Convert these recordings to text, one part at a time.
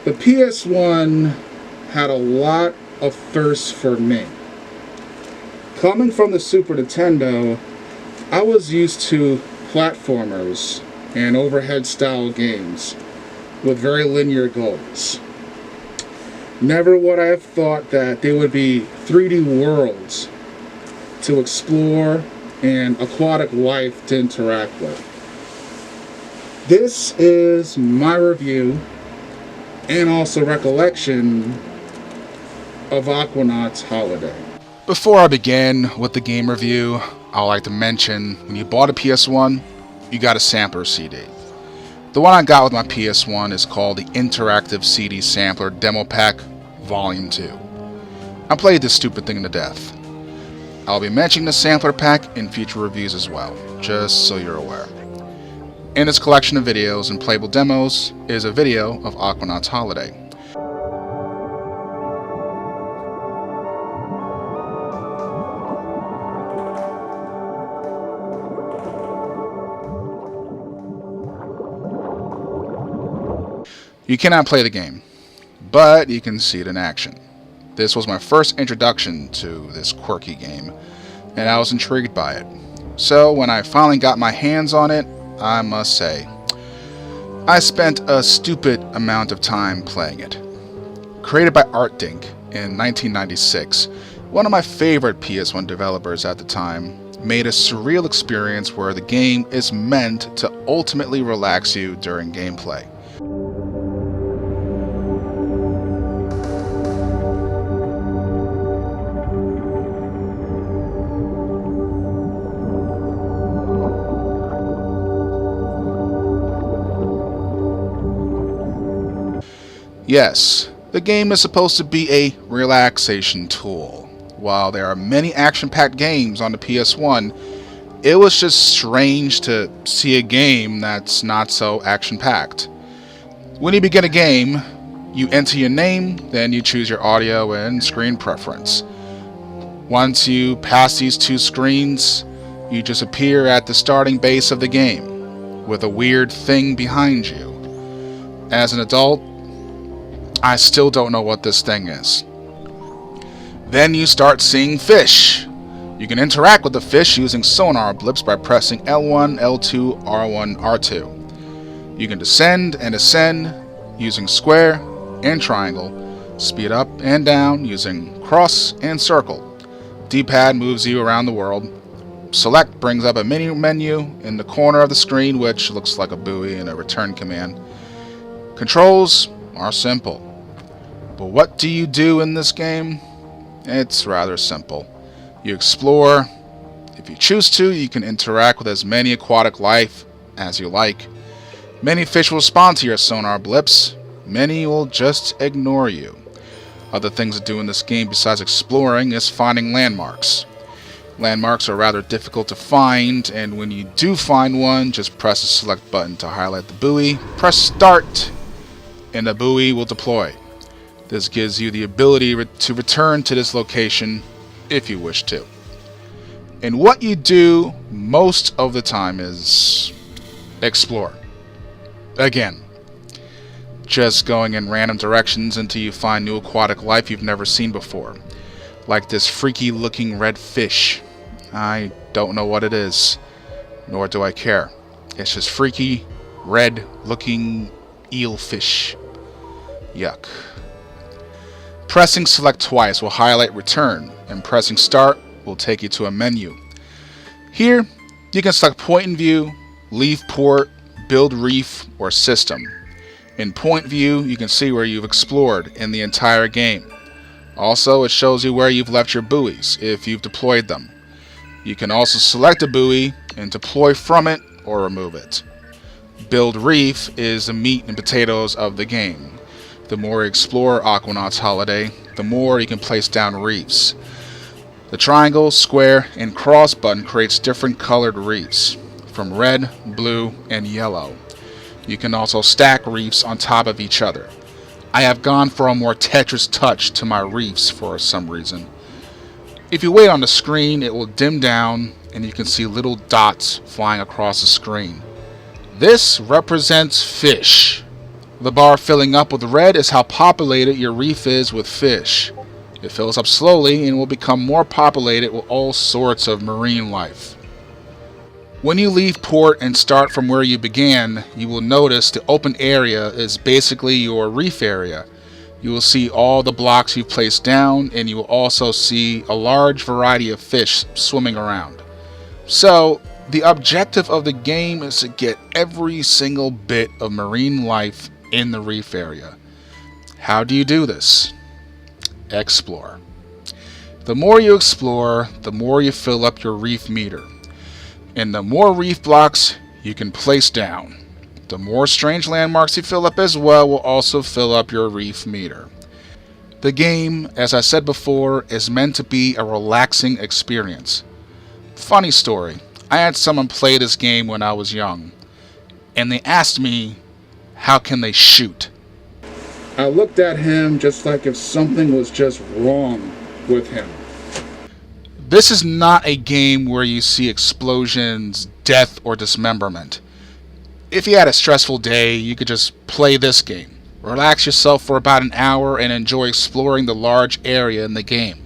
The PS1 had a lot of firsts for me. Coming from the Super Nintendo, I was used to platformers and overhead style games with very linear goals. Never would I have thought that there would be 3D worlds to explore and aquatic life to interact with. This is my review and also recollection of Aquanaut's Holiday. Before I begin with the game review, I'd like to mention when you bought a PS1, you got a sampler CD. The one I got with my PS1 is called the Interactive CD Sampler Demo Pack Volume 2. I played this stupid thing to death. I'll be mentioning the sampler pack in future reviews as well, just so you're aware. In this collection of videos and playable demos is a video of Aquanaut's Holiday. You cannot play the game, but you can see it in action. This was my first introduction to this quirky game, and I was intrigued by it. So when I finally got my hands on it, I must say, I spent a stupid amount of time playing it. Created by ArtDink in 1996, one of my favorite PS1 developers at the time made a surreal experience where the game is meant to ultimately relax you during gameplay. Yes, the game is supposed to be a relaxation tool. While there are many action-packed games on the PS1, it was just strange to see a game that's not so action-packed. When you begin a game, you enter your name, then you choose your audio and screen preference. Once you pass these two screens, you just appear at the starting base of the game, with a weird thing behind you. As an adult, I still don't know what this thing is. Then you start seeing fish. You can interact with the fish using sonar blips by pressing L1, L2, R1, R2. You can descend and ascend using square and triangle, speed up and down using cross and circle. D-pad moves you around the world. Select brings up a mini menu in the corner of the screen, which looks like a buoy and a return command. Controls are simple. But what do you do in this game? It's rather simple. You explore. If you choose to, you can interact with as many aquatic life as you like. Many fish will respond to your sonar blips. Many will just ignore you. Other things to do in this game besides exploring is finding landmarks. Landmarks are rather difficult to find, and when you do find one, just press the select button to highlight the buoy, press start, and the buoy will deploy. This gives you the ability to return to this location if you wish to. And what you do most of the time is explore. Again, just going in random directions until you find new aquatic life you've never seen before. Like this freaky looking red fish. I don't know what it is, nor do I care. It's just freaky, red looking eelfish. Yuck. Pressing select twice will highlight return, and pressing start will take you to a menu. Here, you can select point and view, leave port, build reef, or system. In point view, you can see where you've explored in the entire game. Also, it shows you where you've left your buoys, if you've deployed them. You can also select a buoy and deploy from it or remove it. Build reef is the meat and potatoes of the game. The more you explore Aquanaut's Holiday, the more you can place down reefs. The triangle, square, and cross button creates different colored reefs, from red, blue, and yellow. You can also stack reefs on top of each other. I have gone for a more Tetris touch to my reefs for some reason. If you wait on the screen, it will dim down and you can see little dots flying across the screen. This represents fish. The bar filling up with red is how populated your reef is with fish. It fills up slowly and will become more populated with all sorts of marine life. When you leave port and start from where you began, you will notice the open area is basically your reef area. You will see all the blocks you've placed down, and you will also see a large variety of fish swimming around. So, the objective of the game is to get every single bit of marine life in the reef area. How do you do this? Explore. The more you explore, the more you fill up your reef meter. And the more reef blocks you can place down, the more strange landmarks you fill up as well will also fill up your reef meter. The game, as I said before, is meant to be a relaxing experience. Funny story, I had someone play this game when I was young, and they asked me, how can they shoot? I looked at him just like if something was just wrong with him. This is not a game where you see explosions, death, or dismemberment. If you had a stressful day, you could just play this game. Relax yourself for about an hour and enjoy exploring the large area in the game.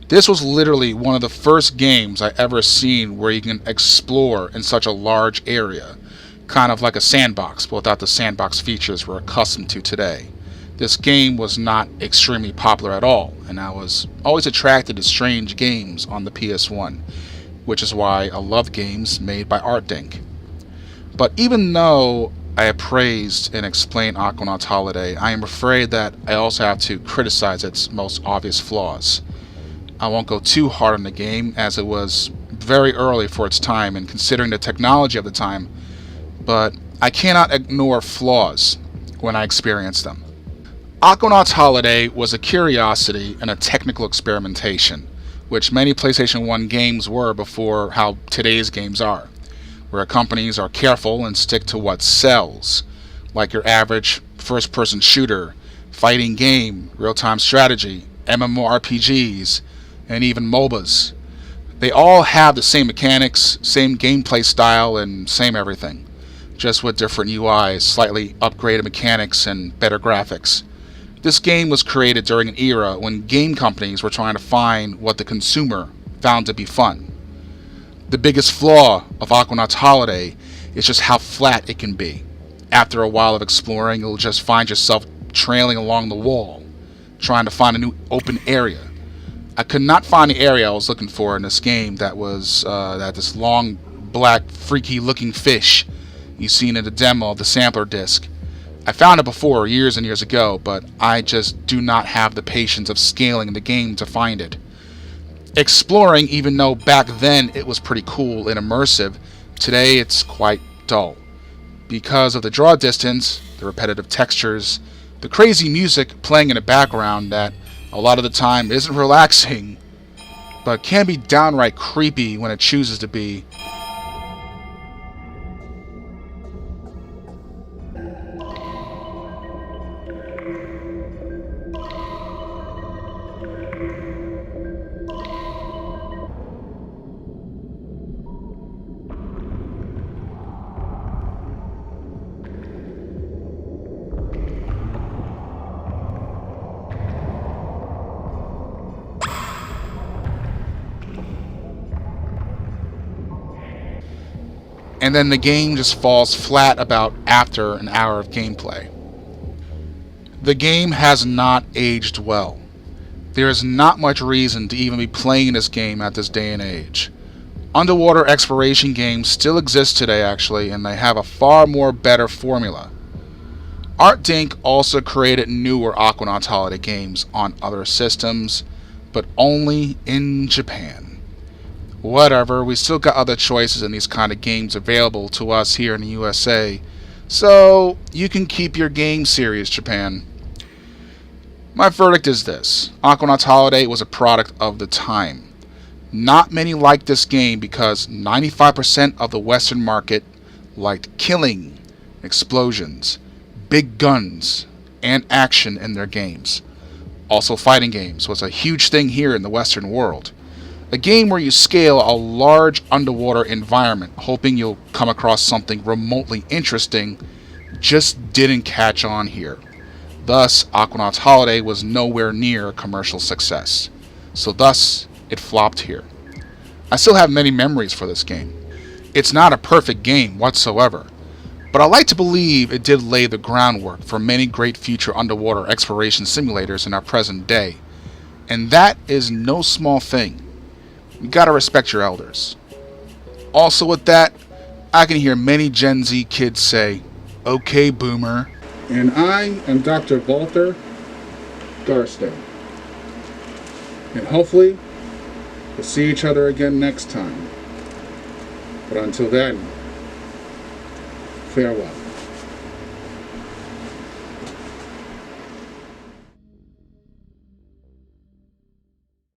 This was literally one of the first games I ever seen where you can explore in such a large area. Kind of like a sandbox, but without the sandbox features we're accustomed to today. This game was not extremely popular at all, and I was always attracted to strange games on the PS1, which is why I love games made by Artdink. But even though I have praised and explained Aquanaut's Holiday, I am afraid that I also have to criticize its most obvious flaws. I won't go too hard on the game, as it was very early for its time and considering the technology of the time, but I cannot ignore flaws when I experience them. Aquanaut's Holiday was a curiosity and a technical experimentation, which many PlayStation 1 games were before how today's games are, where companies are careful and stick to what sells, like your average first-person shooter, fighting game, real-time strategy, MMORPGs, and even MOBAs. They all have the same mechanics, same gameplay style, and same everything, just with different UIs, slightly upgraded mechanics, and better graphics. This game was created during an era when game companies were trying to find what the consumer found to be fun. The biggest flaw of Aquanaut's Holiday is just how flat it can be. After a while of exploring, you'll just find yourself trailing along the wall, trying to find a new open area. I could not find the area I was looking for in this game that was this long, black, freaky-looking fish you've seen in the demo of the sampler disc. I found it before, years and years ago, but I just do not have the patience of scaling the game to find it. Exploring, even though back then it was pretty cool and immersive, today it's quite dull. Because of the draw distance, the repetitive textures, the crazy music playing in the background that a lot of the time isn't relaxing, but can be downright creepy when it chooses to be. And then the game just falls flat about after an hour of gameplay. The game has not aged well. There is not much reason to even be playing this game at this day and age. Underwater exploration games still exist today actually, and they have a far more better formula. Artdink also created newer Aquanaut Holiday games on other systems, but only in Japan. Whatever, we still got other choices in these kind of games available to us here in the USA, so you can keep your game series, Japan. My verdict is this: Aquanaut Holiday was a product of the time. Not many liked this game because 95% of the Western market liked killing, explosions, big guns, and action in their games. Also, fighting games was a huge thing here in the Western world. A game where you scale a large underwater environment, hoping you'll come across something remotely interesting, just didn't catch on here. Thus, Aquanaut's Holiday was nowhere near a commercial success. So thus, it flopped here. I still have many memories for this game. It's not a perfect game whatsoever, but I like to believe it did lay the groundwork for many great future underwater exploration simulators in our present day. And that is no small thing. You gotta respect your elders. Also with that, I can hear many Gen Z kids say, "Okay, boomer." And I am Dr. Valther Garstang. And hopefully, we'll see each other again next time. But until then, farewell.